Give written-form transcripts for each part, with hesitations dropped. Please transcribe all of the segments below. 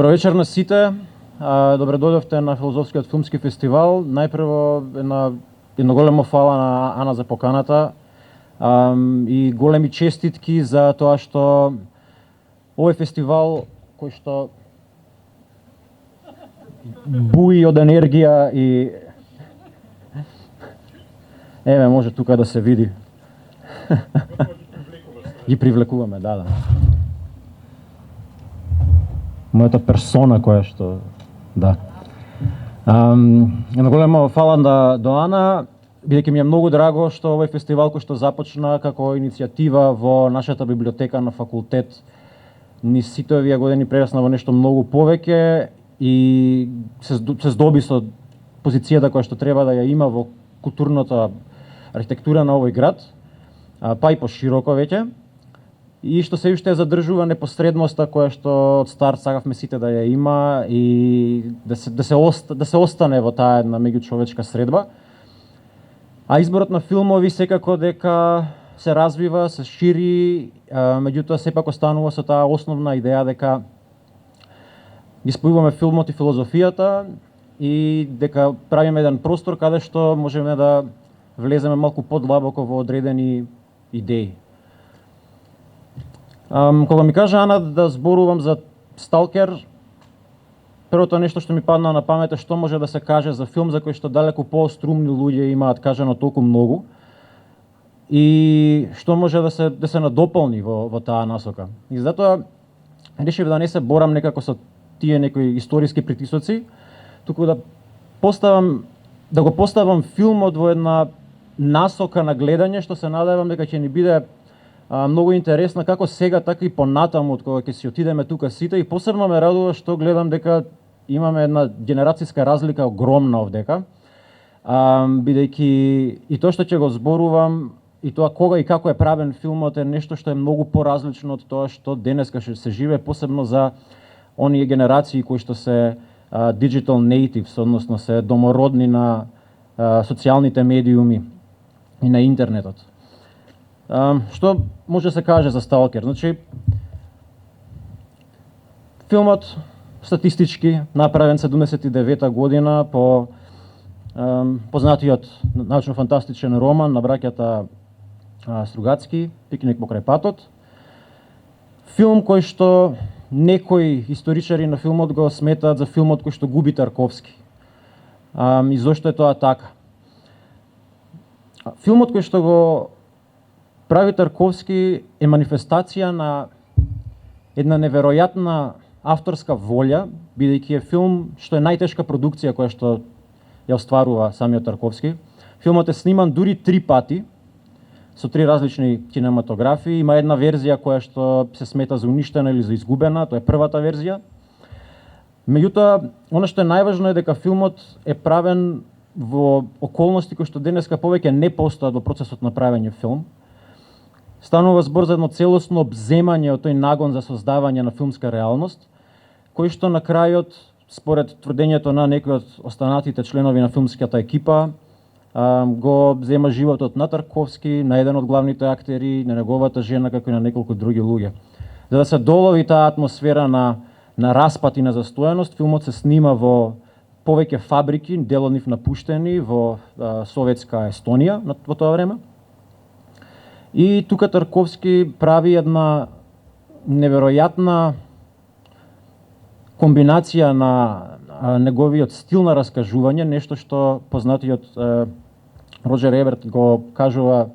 Добро вечер на сите. Добре дојдовте на Филозофскиот филмски фестивал. Најпрво едно големо фала на Ана за поканата и големи честитки за тоа што овој фестивал кој што буи од енергија и еве може тука да се види. Ги привлекуваме, да. Мојата персона која што, да. Едно големо фала до Ана, бидејќи ми е многу драго што овој фестивал кој што започна како иницијатива во нашата библиотека на факултет низ сите овие години прерасна во нешто многу повеќе и се здоби со позицијата која што треба да ја има во културната архитектура на овој град, па и пошироко веќе. И што се уште задржува непосредноста која што од старт сакавме сите да ја има и да се остане во таа една меѓучовечка средба. А изборот на филмови секако дека се развива, се шири, меѓутоа сепак останува со таа основна идеја дека ги спојуваме филмот и филозофијата и дека правиме еден простор каде што можеме да влеземе малку подлабоко во одредени идеи. Кога ми кажа Ана да зборувам за Сталкер, првото нешто што ми падна на памет е што може да се каже за филм за кој што далеку поострумни луѓе имаат кажано толку многу и што може да се надополни во таа насока. И затоа решив да не се борам некако со тие некои историски притисоци, туку да го поставам филмот во една насока на гледање што се надевам дека ќе ни биде многу интересна како сега, така и понатаму од кога ќе си отидеме тука сите и посебно ме радува што гледам дека имаме една генерацијска разлика огромна овдека, бидејќи и тоа што ќе го зборувам и тоа кога и како е правен филмот е нешто што е многу поразлично од тоа што денеска се живее, посебно за оние генерации кои што се digital natives, односно се домородни на социјалните медиуми и на интернетот. Што може да се каже за Сталкер? Значи, филмот статистички направен 79 година по познатиот научно-фантастичен роман на браќата Стругацки, Пикник покрај патот. Филм кој што некои историчари на филмот го сметаат за филмот кој што губи Тарковски. И зошто е тоа така? Филмот кој што го прави Тарковски е манифестација на една неверојатна авторска волја, бидејќи е филм што е најтешка продукција која што ја остварува самиот Тарковски. Филмот е сниман дури 3 пати, со 3 различни кинематографии. Има една верзија која што се смета за уништена или за изгубена, тоа е првата верзија. Меѓутоа, она што е најважно е дека филмот е правен во околности кои што денеска повеќе не постојат во процесот на правење филм. Станува збор за едно целосно обземање од тој нагон за создавање на филмска реалност, кој што на крајот, според тврдењето на некои од останатите членови на филмската екипа, го зема животот на Тарковски, на еден од главните актери, на неговата жена, како и на неколку други луѓе. За да се долови таа атмосфера на распад и на застојаност, филмот се снима во повеќе фабрики, дел од нив напуштени во советска Естонија во тоа време. И тука Тарковски прави една неверојатна комбинација на неговиот стил на раскажување, нешто што познатиот Роджер Еберт го кажува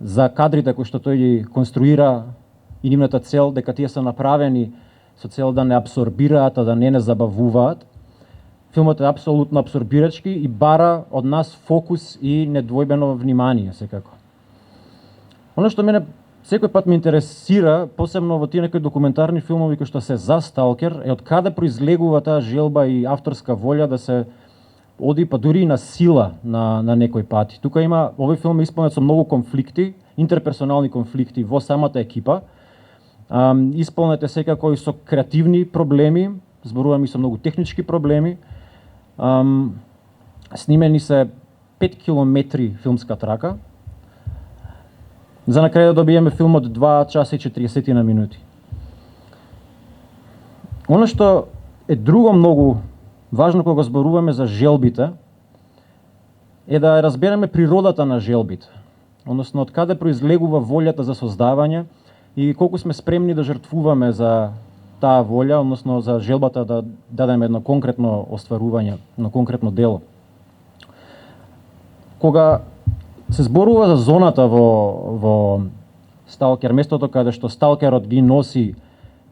за кадрите кои што тој ги конструира и нивната цел, дека тие се направени со цел да не абсорбираат, а да не забавуваат. Филмот е апсолутно абсорбирачки и бара од нас фокус и недвојбено внимание секако. Оно што мене секој пат ме интересира, посебно во тие некои документарни филмови кои што се за Сталкер, е од каде произлегува таа желба и авторска волја да се оди па дури и на сила на некој пати. Тука има, овој филм е исполнет со многу конфликти, интерперсонални конфликти во самата екипа. Исполнет е секако и со креативни проблеми, зборувам и со многу технички проблеми. Снимени се 5 километри филмска трака, за на крај да добиеме филмот 2 часа и 40 минути. Оно што е друго многу важно кога зборуваме за желбите, е да разбереме природата на желбите, односно од каде произлегува волјата за создавање и колку сме спремни да жртвуваме за таа волја, односно за желбата да дадеме едно конкретно остварување, едно конкретно дело. Кога се зборува за зоната во Сталкер, местото каде што Сталкерот ги носи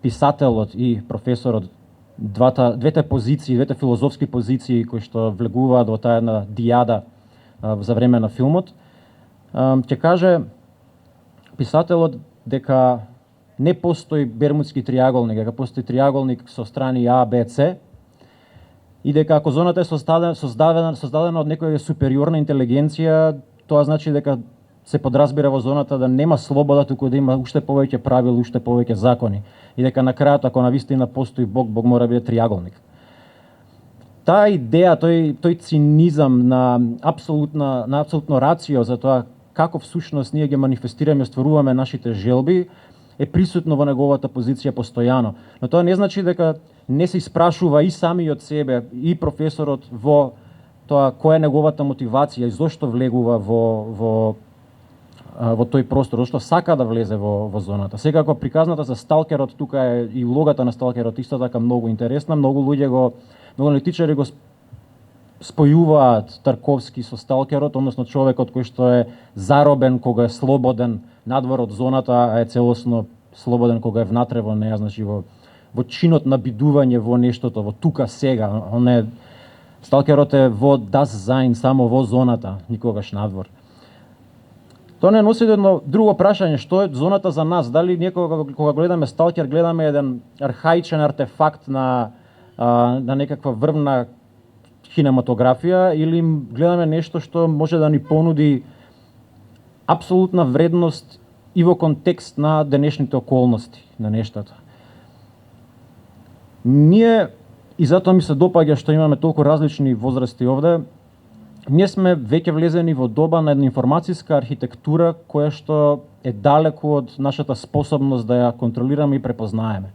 писателот и професорот двете позиции, двете филозофски позиции кои што влегуваат во таа една дијада за време на филмот, ќе каже писателот дека не постои бермудски триаголник, дека постои триаголник со страни А, Б, С, и дека ако зоната е создадена од некоја супериорна интелигенција, тоа значи дека се подразбира во зоната да нема слобода, туку да има уште повеќе правила, уште повеќе закони. И дека на крајот, ако навистина постои Бог, Бог мора да биде триаголник. Таа идеја, тој цинизам на апсолутно рацио за тоа како всушност ние ги манифестираме и стваруваме нашите желби, е присутно во неговата позиција постојано. Но тоа не значи дека не се испрашува и самиот себе, и професорот во тоа која е неговата мотивација и зошто влегува во тој простор, зашто сака да влезе во зоната. Секако приказната за Сталкерот тука е и улогата на Сталкерот исто така многу интересна, многу аналитичари го спојуваат Тарковски со Сталкерот, односно човекот кој што е заробен кога е слободен надвор од зоната, а е целосно слободен кога е внатре во неја, значи во чинот на бидување во нештото, во тука сега. Сталкерот е во das Sein, само во зоната, никогаш надвор. Тоа не носи едно друго прашање, што е зоната за нас? Дали ние кога гледаме Сталкер, гледаме еден архаичен артефакт на некаква врвна кинематографија, или гледаме нешто што може да ни понуди апсолутна вредност и во контекст на денешните околности на нештата. Ние, и затоа ми се допаѓа што имаме толку различни возрасти овде, ние сме веќе влезени во доба на една информацијска архитектура која што е далеку од нашата способност да ја контролираме и препознаеме.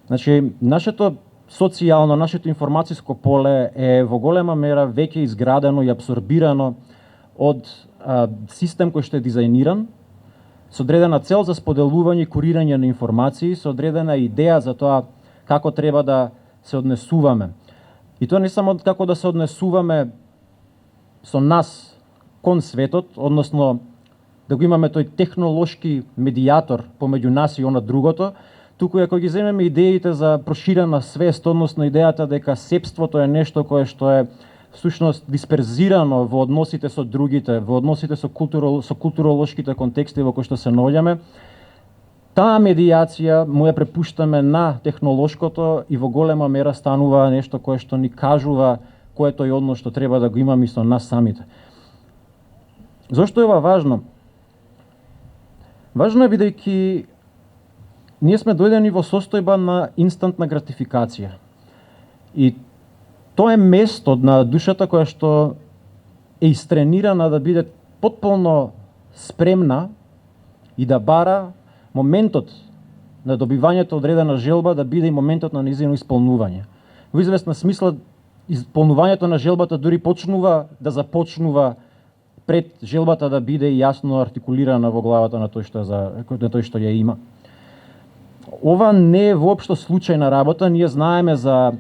Значи, нашето социјално, нашето информацијско поле е во голема мера веќе изградено и абсорбирано од систем кој што е дизајниран, со одредена цел за споделување и курирање на информации, со одредена идеја за тоа како треба да се однесуваме. И тоа не само како да се однесуваме со нас кон светот, односно да го имаме тој технолошки медијатор помеѓу нас и она другото, туку ако ги земеме идеите за проширена свест, односно идејата дека сепството е нешто кое што е всушност дисперзирано во односите со другите, во односите со културолошките контексти во кои што се наоѓаме, таа медијација му ја препуштаме на технолошкото и во голема мера станува нешто кое што ни кажува кој е тој однос што треба да го имаме со нас самите. Зошто е ова важно? Важно е бидејќи ние сме дојдени во состојба на инстантна гратификација. И тоа е место на душата која што е истренирана да биде потполно спремна и да бара моментот на добивањето одредена желба да биде и моментот на нејзино исполнување. Во известна смисла, исполнувањето на желбата дури почнува да започнува пред желбата да биде јасно артикулирана во главата на тој што ја има. Ова не е воопшто случајна работа, ние знаеме за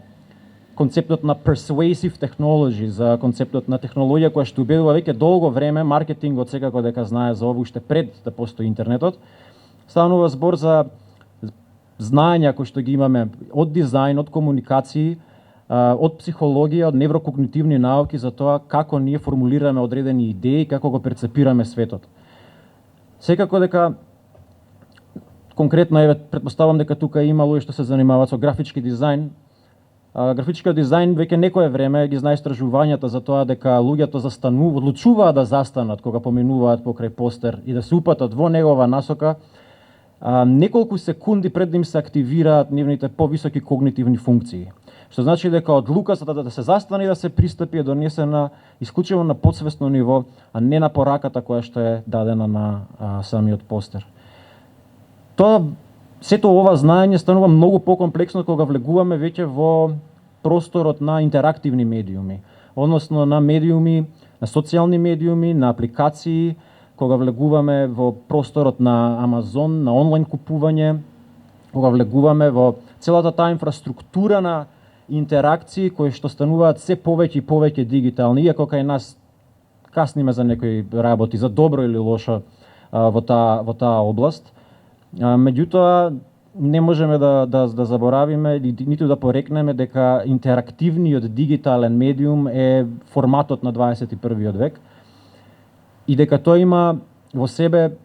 концептот на persuasive technology, за концептот на технологија која што убедува веќе долго време, маркетингот секако дека знае за ова уште пред да постои интернетот. Станува збор за знаења кои што ги имаме од дизајн, од комуникации, од психологија, од неврокогнитивни науки за тоа како ние формулираме одредени идеи, како го перцепираме светот. Секако дека конкретно претпоставам дека тука има луѓе што се занимаваат со графички дизајн. Графичкиот дизајн веќе некое време ги знае истражувањата за тоа дека луѓето одлучуваат да застанат кога поминуваат покрај постер и да се упатат во негова насока неколку секунди пред да им се активираат нивните повисоки когнитивни функции. Што значи дека одлуката да се застане и да се пристапи е донесена исклучиво на подсвесно ниво, а не на пораката која што е дадена на самиот постер. Тоа сето ова знаење станува многу покомплексно кога влегуваме веќе во просторот на интерактивни медиуми, односно на медиуми, на социјални медиуми, на апликации, кога влегуваме во просторот на Амазон, на онлайн купување, кога влегуваме во целата таа инфраструктура на интеракции кои што стануваат се повеќе и повеќе дигитални, иако кај нас касниме за некои работи, за добро или лошо во таа област. Меѓутоа, не можеме да заборавиме, ниту да порекнеме дека интерактивниот дигитален медиум е форматот на 21. век и дека тој има во себе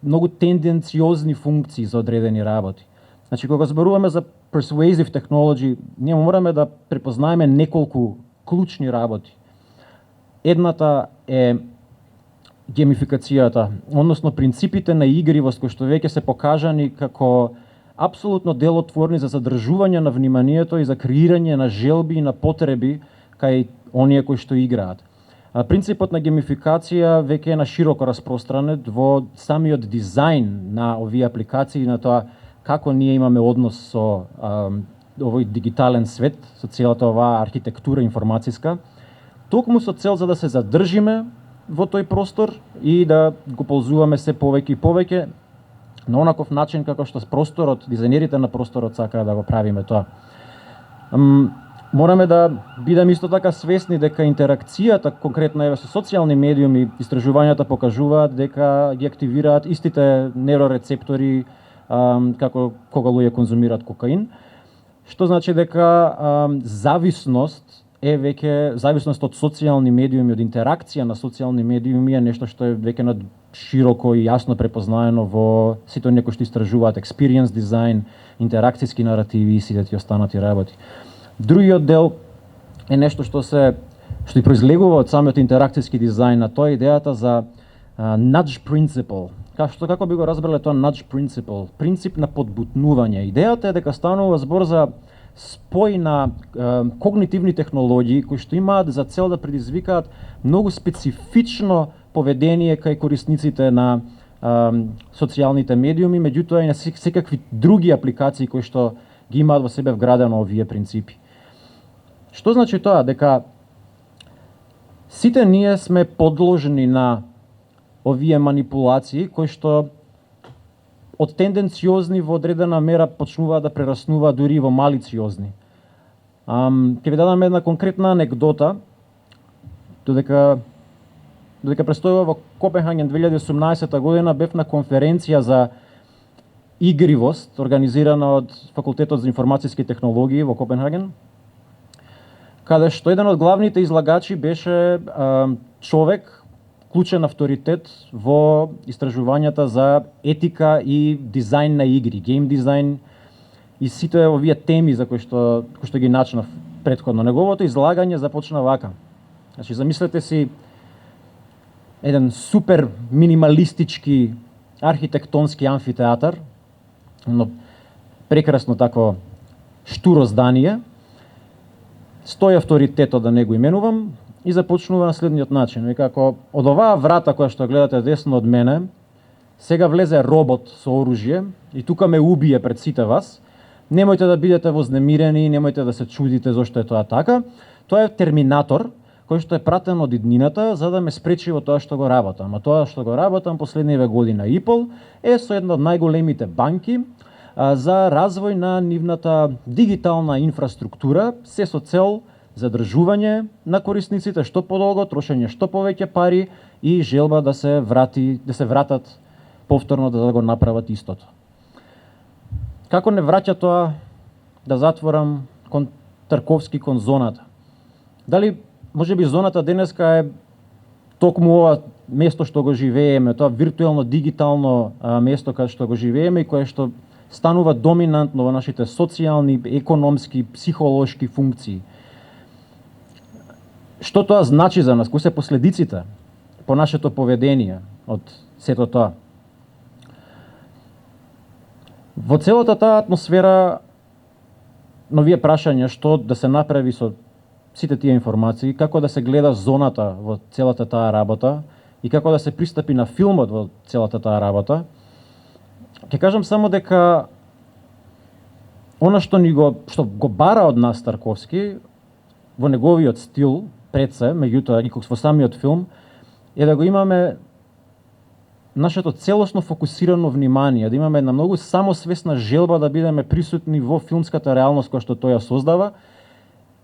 многу тенденциозни функции за одредени работи. Значи, кога зборуваме за persuasive technology, ние мораме да препознаеме неколку клучни работи. Едната е геймификацијата, односно принципите на игривост кои што веќе се покажани како апсолутно делотворни за задржување на вниманието и за креирање на желби и на потреби кај оние кои што играат. Принципот на геймификација веќе е на широко распространет во самиот дизајн на овие апликации, на тоа како ние имаме однос со овој дигитален свет, со целата оваа архитектура информацијска, токму со цел за да се задржиме во тој простор и да го ползуваме се повеќе и повеќе на онаков начин како што просторот, дизајнерите на просторот сакаат да го правиме тоа. Мораме да бидеме исто така свесни дека интеракцијата конкретно еве со социјални медиуми, истражувањата покажуваат дека ги активираат истите нейрорецептори како кога луѓе конзумираат кокаин, што значи дека зависност од социјални медиуми, од интеракција на социјални медиуми е нешто што е веќе на широко и јасно препознаено во сите оние кои што истражуваат experience дизајн, интеракцијски наративи и сите тие останати работи. Другиот дел е нешто што и произлегува од самиот интеракцијски дизајн, а тоа е идејата за nudge principle. Како би го разбрале тоа nudge principle? Принцип на подбутнување. Идејата е дека станува збор за спој на когнитивни технологии кои што имаат за цел да предизвикаат многу специфично поведение кај корисниците на социјалните медиуми, меѓутоа и на секакви други апликации кои што ги имаат во себе вградено овие принципи. Што значи тоа? Дека сите ние сме подложени на овие манипулации кои што од тенденциозни во одредена мера почнуваат да прераснуваат дури и во малициозни. Ќе ви дадам една конкретна анекдота, додека престојува во Копенхаген 2018 година, бев на конференција за игривост, организирана од Факултетот за информацијски технологии во Копенхаген, каде што еден од главните излагачи беше човек, клучен авторитет во истражувањата за етика и дизајн на игри, гейм дизајн и сите овие теми за кои што ги начнав претходно. Неговото излагање започна вака. Значи, замислете си еден супер минималистички архитектонски амфитеатар, но прекрасно тако штуро здание, стои авторитетот, да не го именувам, и започнува на следниот начин. Вика, ако од оваа врата која што гледате десно од мене, сега влезе робот со оружје и тука ме убие пред сите вас, немојте да бидете вознемирени, немојте да се чудите зошто е тоа така. Тоа е терминатор кој што е пратен од иднината за да ме спречи во тоа што го работам. А тоа што го работам последниве година и пол е со една од најголемите банки за развој на нивната дигитална инфраструктура, се со цел задржување на корисниците што подолго, трошење што повеќе пари и желба да се вратат повторно да го направат истото. Како не враќа тоа да затворам Тарковски кон зоната? Дали можеби зоната денеска е токму ова место што го живееме, тоа виртуелно дигитално место каде што го живееме и кое што станува доминантно во нашите социјални, економски, психолошки функции. Што тоа значи за нас? Кои се последиците по нашето поведение од сето тоа? Во целата таа атмосфера на овие прашања што да се направи со сите тие информации, како да се гледа зоната во целата таа работа и како да се пристапи на филмот во целата таа работа, ќе кажам само дека она што го бара од нас Тарковски во неговиот стил пред се, меѓутоа и во самиот филм, е да го имаме нашето целосно фокусирано внимание, да имаме една многу самосвесна желба да бидеме присутни во филмската реалност која што тој ја создава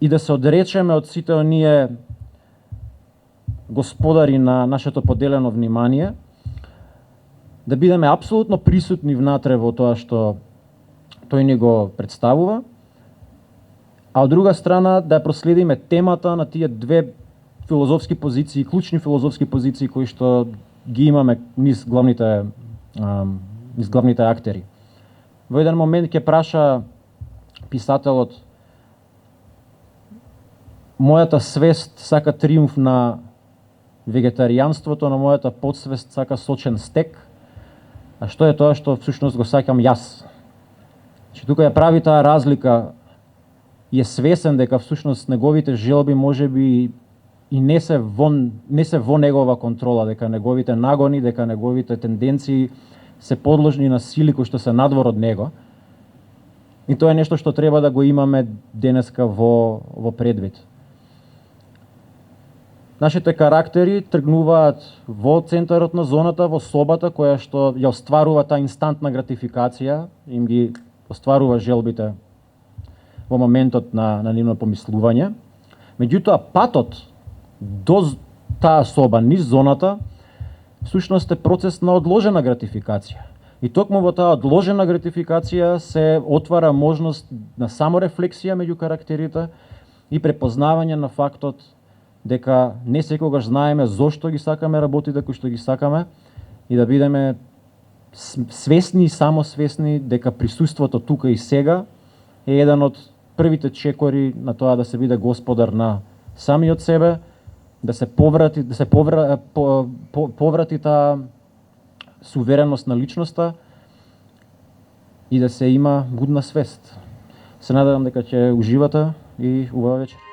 и да се одречеме од сите оние господари на нашето поделено внимание, да бидеме апсолутно присутни внатре во тоа што тој ни го представува, а од друга страна да проследиме темата на тие две филозофски позиции, клучни филозофски позиции кои што ги имаме низ главните актери. Во еден момент ќе праша писателот: мојата свест сака триумф на вегетаријанството, на мојата подсвест сака сочен стек, а што е тоа што всушност го сакам јас? Че тука ја прави таа разлика и е свесен дека всушност неговите желби можеби и не се во негова контрола, дека неговите нагони, дека неговите тенденции се подложни на сили кои што се надвор од него. И тоа е нешто што треба да го имаме денеска во предвид. Нашите карактери тргнуваат во центарот на зоната, во собата која што ја остварува таа инстантна гратификација, им ги остварува желбите во моментот на нивно помислување. Меѓутоа, патот до таа соба, низ зоната, всушност е процес на одложена гратификација. И токму во таа одложена гратификација се отвара можност на саморефлексија меѓу карактерите и препознавање на фактот дека не секогаш знаеме зошто ги сакаме работите кои што ги сакаме и да бидеме свесни и самосвесни дека присуството тука и сега е еден од првите чекори на тоа да се биде господар на самиот себе, да се поврати таа сувереност на личноста и да се има будна свест. Се надевам дека ќе уживате и убава вечер.